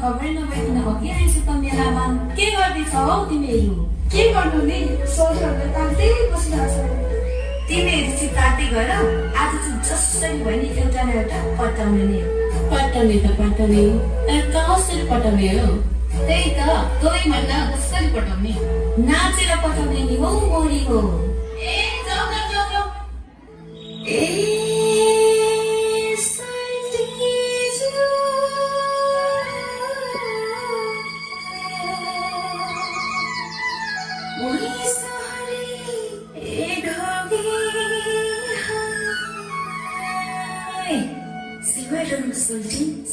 खबरै नभइकन हकिआएछ त मेलामा। के गर्दैछौ हौ तिमीहरू? के गर्नु नि, सोचहरूले तान्दै बसिरहेको छ। तिमीहरू चाहिँ तातै गर। आज चाहिँ जसरी भयो नि एउटा न एउटा पटाउने नै हो। पटाउने त पटाउने, तर कसरी पटाउने हो? त्यही त, तँलाई भन्दा कसरी पठाउने? नाचेर पठाउने नि हो मोरी हो। ए जाऊ न, जाऊ जाऊ।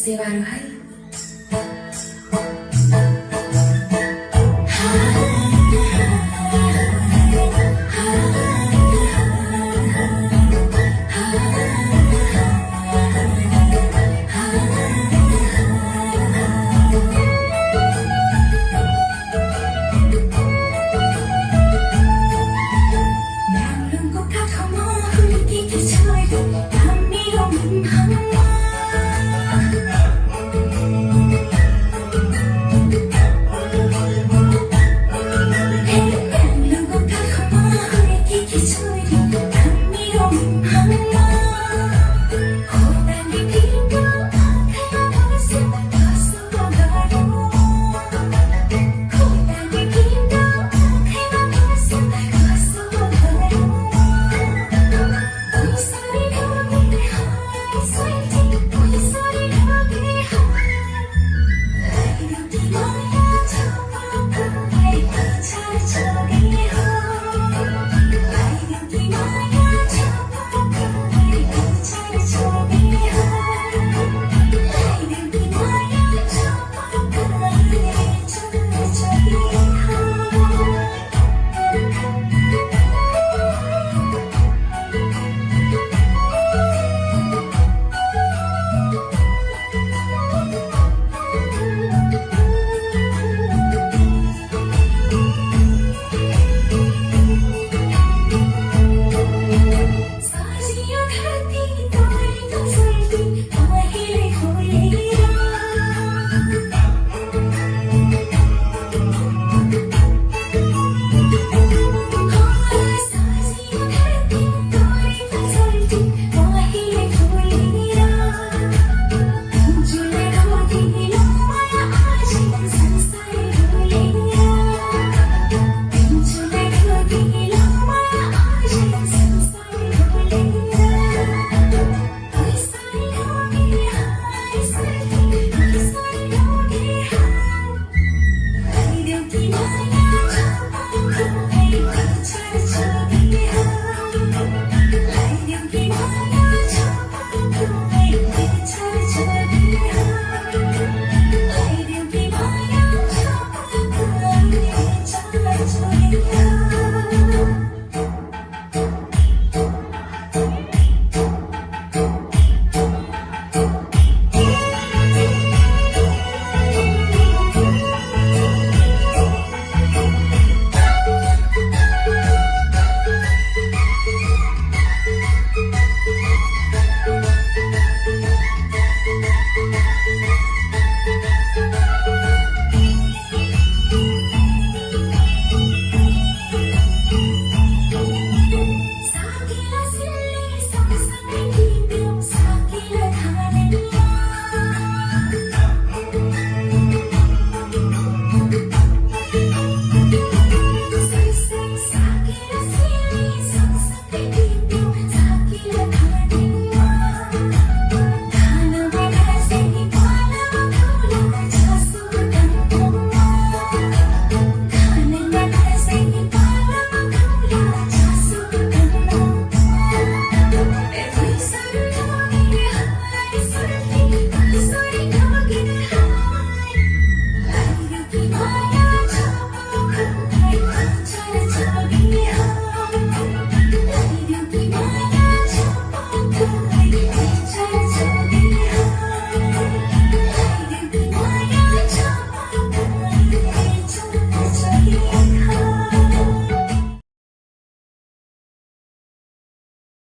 सेवारो है I'm